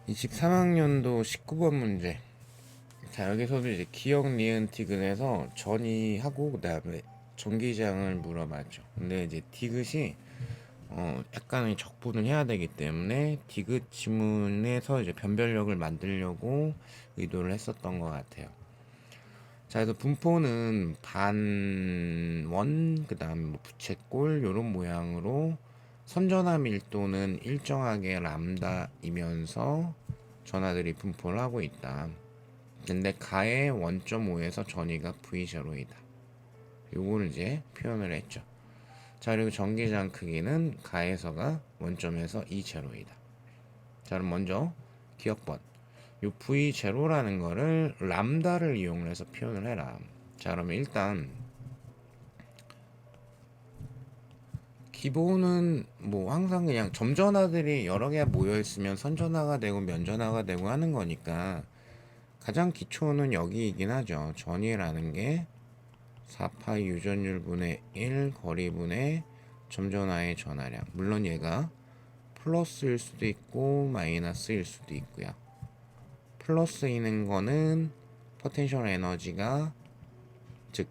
(23학년도) 19번 문제. 자, 여기서도 이제 기억, 니은, 디귿에서 전이하고 그 다음에 전기장을 물어봤죠. 근데 이제 디귿이 약간의 적분을 해야 되기 때문에 디귿 지문에서 이제 변별력을 만들려고 의도를 했었던 것 같아요. 자, 그래서 분포는 반원, 그 다음에 뭐 부채꼴 요런 모양으로 선전화 밀도는 일정하게 람다이면서 전하들이 분포를 하고 있다. 근데 가의 1.5에서 전위가 V0이다. 요거를 이제 표현을 했죠. 자, 그리고 전기장 크기는 가에서가 원점에서 2제로이다. 자, 그럼 먼저 기억번. 요 V0라는 거를 람다를 이용해서 표현을 해라. 자, 그러면 일단 기본은 뭐 항상 그냥 점전화들이 여러 개 모여 있으면 선전화가 되고 면전화가 되고 하는 거니까 가장 기초는 여기이긴 하죠. 전이라는 게 4파이 유전율 분의 1 거리분의 점전화의 전하량. 물론 얘가 플러스일 수도 있고 마이너스일 수도 있고요. 플러스이는 거는 포텐셜 에너지가, 즉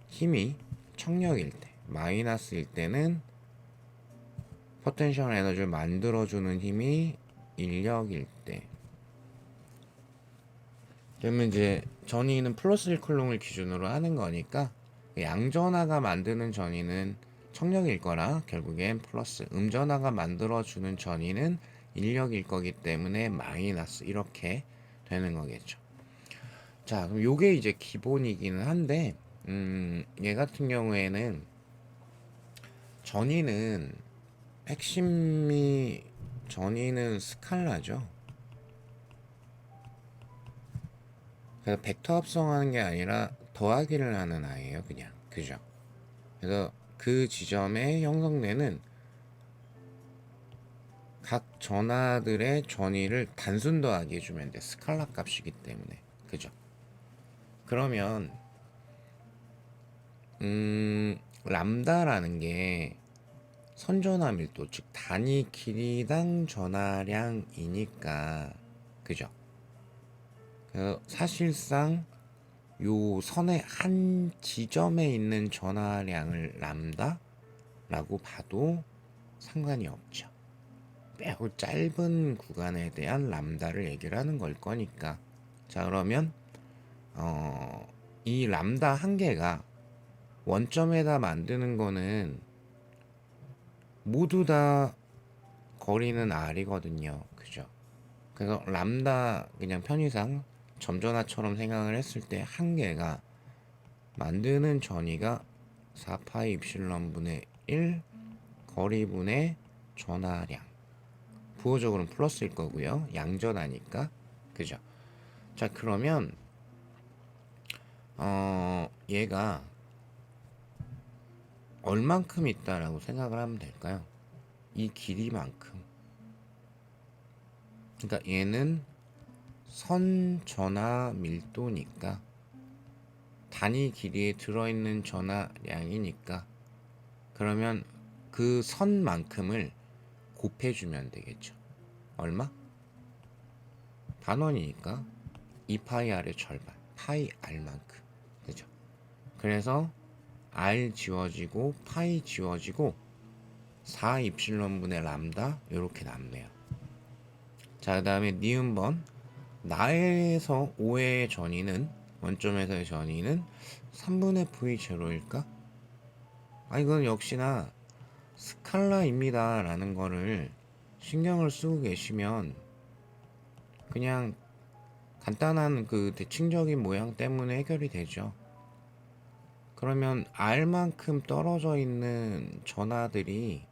힘이 청력일 때, 마이너스일 때는 포텐셜 에너지를 만들어주는 힘이 인력일 때. 그러면 이제 전위는 플러스 1쿨롱을 기준으로 하는 거니까 양전하가 만드는 전위는 청력일 거라 결국엔 플러스, 음전하가 만들어주는 전위는 인력일 거기 때문에 마이너스, 이렇게 되는 거겠죠. 자, 그럼 요게 이제 기본이기는 한데 얘 같은 경우에는 전위는 핵심이, 전위는 스칼라죠. 그래서 벡터 합성하는 게 아니라 더하기를 하는 아이예요, 그냥. 그죠? 그래서 그 지점에 형성되는 각 전하들의 전위를 단순 더하기 해주면 돼. 스칼라 값이기 때문에. 그죠? 그러면 람다라는 게 선전화 밀도, 즉 단위 길이당 전하량이니까, 그죠? 그래서 사실상 요 선의 한 지점에 있는 전하량을 람다라고 봐도 상관이 없죠. 매우 짧은 구간에 대한 람다를 얘기를 하는 걸 거니까. 자, 그러면 이 람다 한 개가 원점에다 만드는 거는 모두 다 거리는 R이거든요. 그죠? 그래서 람다 그냥 편의상 점전화처럼 생각을 했을 때 한 개가 만드는 전위가 4파이 입실론 분의 1 거리분의 전하량. 부호적으로는 플러스일 거고요. 양전하니까. 그죠? 자, 그러면 얘가 얼만큼 있다라고 생각을 하면 될까요? 이 길이만큼. 그러니까 얘는 선전하 밀도니까, 단위 길이에 들어있는 전하량이니까, 그러면 그 선만큼을 곱해주면 되겠죠. 얼마? 반원이니까 2파이 R의 절반, 파이 R만큼. 그죠? 그래서 R 지워지고 파이 지워지고 4 입실론 분의 람다 이렇게 남네요. 자, 그 다음에 니은번. 나에서 5의 전위는, 원점에서의 전위는 3분의 V0일까? 이건 역시나 스칼라입니다 라는 거를 신경을 쓰고 계시면 그냥 간단한 그 대칭적인 모양 때문에 해결이 되죠. 그러면 R만큼 떨어져 있는 전하들이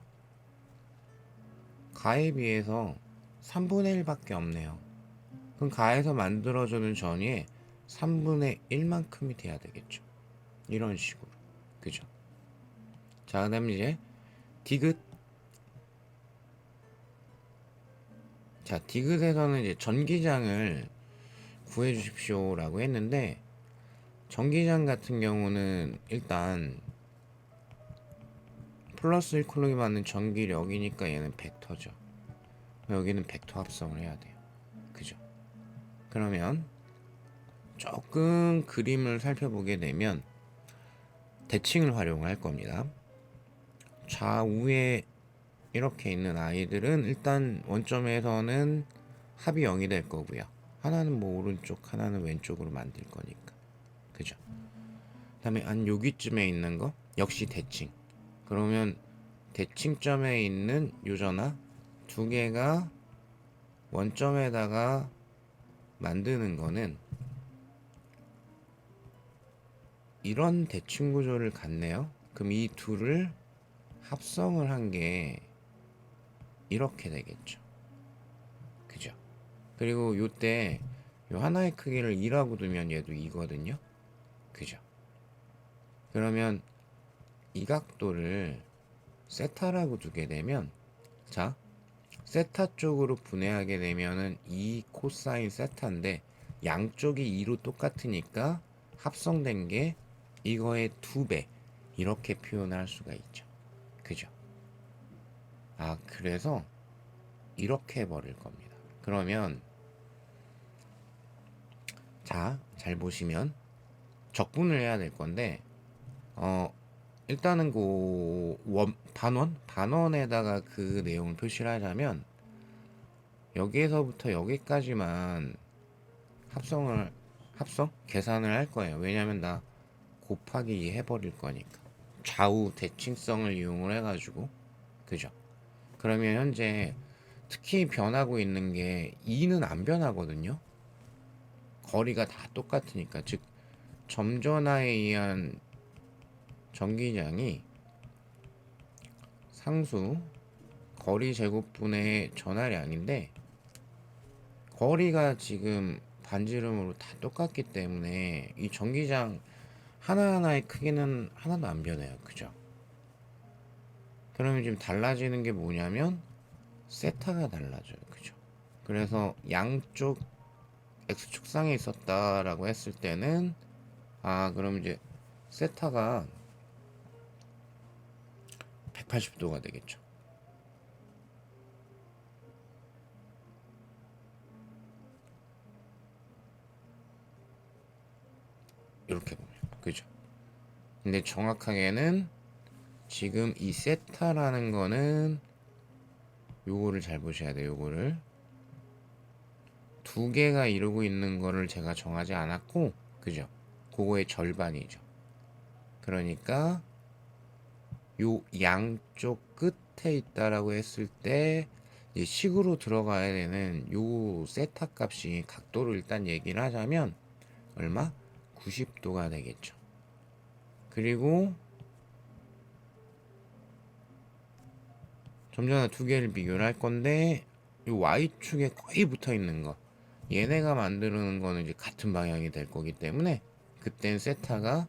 가에 비해서 3분의 1밖에 없네요. 그럼 가에서 만들어주는 전위의 3분의 1만큼이 돼야 되겠죠. 이런 식으로. 그죠? 자, 그 다음에 이제 디귿. 자, 디귿에서는 이제 전기장을 구해 주십시오 라고 했는데, 전기장 같은 경우는 일단 플러스 1쿨록이 맞는 전기력이니까 얘는 벡터죠. 여기는 벡터 합성을 해야 돼요. 그죠? 그러면 조금 그림을 살펴보게 되면 대칭을 활용할 겁니다. 좌우에 이렇게 있는 아이들은 일단 원점에서는 합이 0이 될 거고요. 하나는 뭐 오른쪽, 하나는 왼쪽으로 만들 거니까. 그죠? 그 다음에 한 여기쯤에 있는 거 역시 대칭. 그러면 대칭점에 있는 요전화 두 개가 원점에다가 만드는 거는 이런 대칭 구조를 갖네요. 그럼 이 둘을 합성을 한 게 이렇게 되겠죠. 그죠? 그리고 요때 요 하나의 크기를 2라고 두면 얘도 2거든요. 그죠? 그러면 이 각도를 세타라고 두게 되면, 자, 세타 쪽으로 분해하게 되면은 2 코사인 세타인데 양쪽이 2로 똑같으니까 합성된 게 이거의 2배 이렇게 표현할 수가 있죠. 그죠? 아, 그래서 이렇게 해버릴 겁니다. 그러면 자, 잘 보시면 적분을 해야 될 건데, 일단은 반원에다가 그 내용을 표시를 하자면 여기에서부터 여기까지만 합성 계산을 할 거예요. 왜냐면 나 곱하기 2 해버릴 거니까. 좌우 대칭성을 이용을 해가지고. 그죠? 그러면 현재 특히 변하고 있는 게 2는 안 변하거든요. 거리가 다 똑같으니까. 즉 점전화에 의한 전기장이 상수 거리 제곱분의 전하량인데, 거리가 지금 반지름으로 다 똑같기 때문에 이 전기장 하나하나의 크기는 하나도 안 변해요. 그죠? 그러면 지금 달라지는 게 뭐냐면 세타가 달라져요. 그죠? 그래서 양쪽 x축상에 있었다라고 했을 때는, 그럼 이제 세타가 180도가 되겠죠. 이렇게 보면. 그죠? 근데 정확하게는 지금 이 세타라는 거는 요거를 잘 보셔야 돼요. 요거를 두 개가 이루고 있는 거를 제가 정하지 않았고, 그죠? 그거의 절반이죠. 그러니까 요 양쪽 끝에 있다라고 했을 때 이제 식으로 들어가야 되는 요 세타 값이, 각도를 일단 얘기를 하자면 얼마? 90도가 되겠죠. 그리고 점전화 두 개를 비교를 할 건데, 이 Y축에 거의 붙어 있는 거, 얘네가 만드는 거는 이제 같은 방향이 될 거기 때문에 그땐 세타가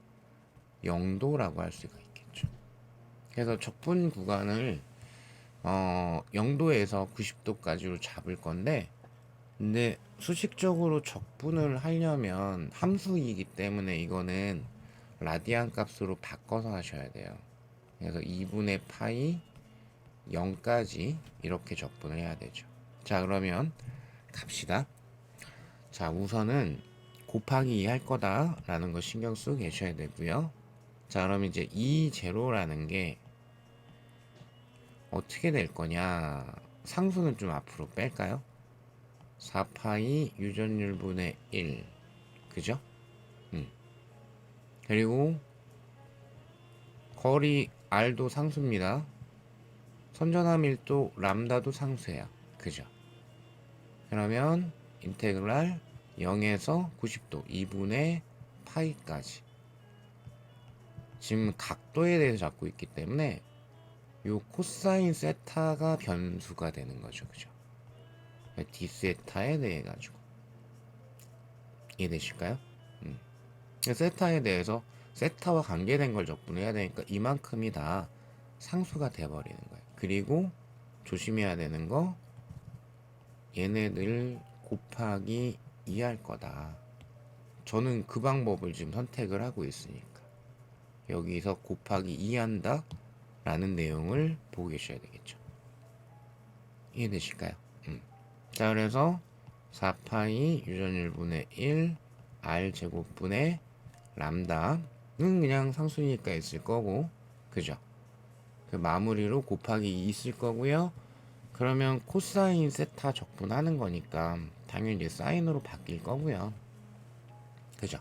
0도라고 할 수가 있겠죠. 그래서 적분 구간을 0도에서 90도까지로 잡을 건데, 근데 수식적으로 적분을 하려면 함수이기 때문에 이거는 라디안 값으로 바꿔서 하셔야 돼요. 그래서 2분의 파이 0까지 이렇게 적분을 해야 되죠. 자, 그러면 갑시다. 자, 우선은 곱하기 2 할 거다 라는 거 신경 쓰고 계셔야 되고요. 자, 그럼 이제 이 제로라는 게 어떻게 될 거냐, 상수는 좀 앞으로 뺄까요? 4파이 유전율 분의 1, 그죠? 그리고 거리 r도 상수입니다. 선전화 밀도 람다도 상수예요. 그죠? 그러면 인테그랄 0에서 90도 2분의 파이까지. 지금 각도에 대해서 잡고 있기 때문에 요 코사인 세타가 변수가 되는 거죠. 그죠? d 세타에 대해 가지고 이해되실까요? 세타에 대해서 세타와 관계된 걸 적분해야 되니까 이만큼이 다 상수가 돼버리는 거예요. 그리고 조심해야 되는 거, 얘네들 곱하기 이해할 거다. 저는 그 방법을 지금 선택을 하고 있으니까. 여기서 곱하기 2한다 라는 내용을 보고 계셔야 되겠죠. 이해되실까요? 자, 그래서 4파이 유전 1분의 1 r 제곱분의 람다는 그냥 상수니까 있을 거고, 그죠? 그 마무리로 곱하기 2 있을 거고요. 그러면 코사인 세타 적분하는 거니까 당연히 이제 사인으로 바뀔 거고요. 그죠?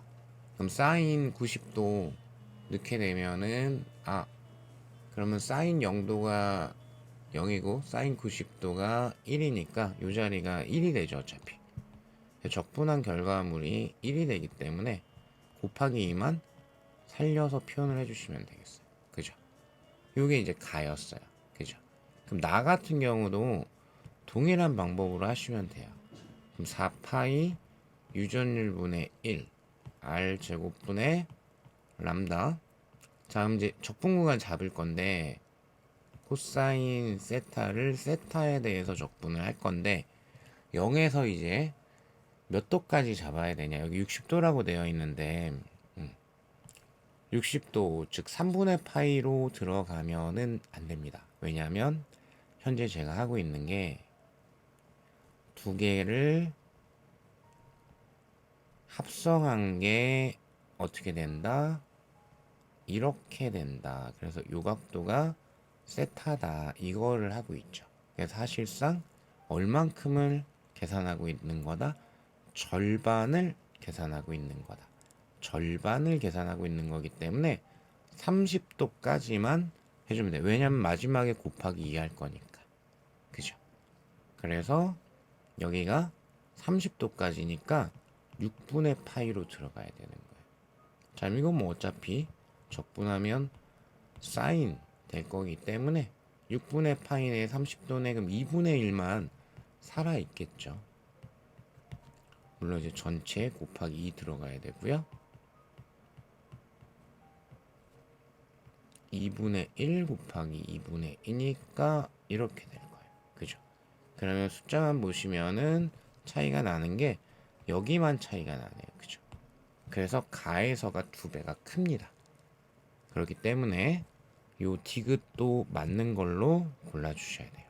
그럼 사인 90도 넣게 되면은 그러면 사인 0도가 0이고 사인 90도가 1이니까 이 자리가 1이 되죠, 어차피. 적분한 결과물이 1이 되기 때문에 곱하기 2만 살려서 표현을 해주시면 되겠어요. 그죠? 요게 이제 가였어요. 그죠? 그럼 나 같은 경우도 동일한 방법으로 하시면 돼요. 그럼 4파이 유전율 분의 1 r 제곱분의 람다. 자, 그럼 이제 적분 구간 잡을 건데 코사인 세타를 세타에 대해서 적분을 할 건데 0에서 이제 몇 도까지 잡아야 되냐. 여기 60도라고 되어 있는데 60도 즉 3분의 파이로 들어가면은 안 됩니다. 왜냐하면 현재 제가 하고 있는 게 두 개를 합성한 게 어떻게 된다? 이렇게 된다. 그래서 요 각도가 세타다. 이거를 하고 있죠. 그래서 사실상 얼만큼을 계산하고 있는 거다? 절반을 계산하고 있는 거다. 절반을 계산하고 있는 거기 때문에 30도까지만 해주면 돼. 왜냐면 마지막에 곱하기 2 할 거니까. 그죠? 그래서 여기가 30도까지니까 6분의 파이로 들어가야 되는 거예요. 자, 이건 뭐 어차피 적분하면 사인 될 거기 때문에 6분의 파이 내 30도네 그럼 2분의 1만 살아 있겠죠. 물론 이제 전체 곱하기 2 들어가야 되고요. 2분의 1 곱하기 2분의 2니까 이렇게 될 거예요. 그죠? 그러면 숫자만 보시면은 차이가 나는 게 여기만 차이가 나네요. 그죠? 그래서 가에서가 2배가 큽니다. 그렇기 때문에 요 디귿도 맞는 걸로 골라주셔야 돼요.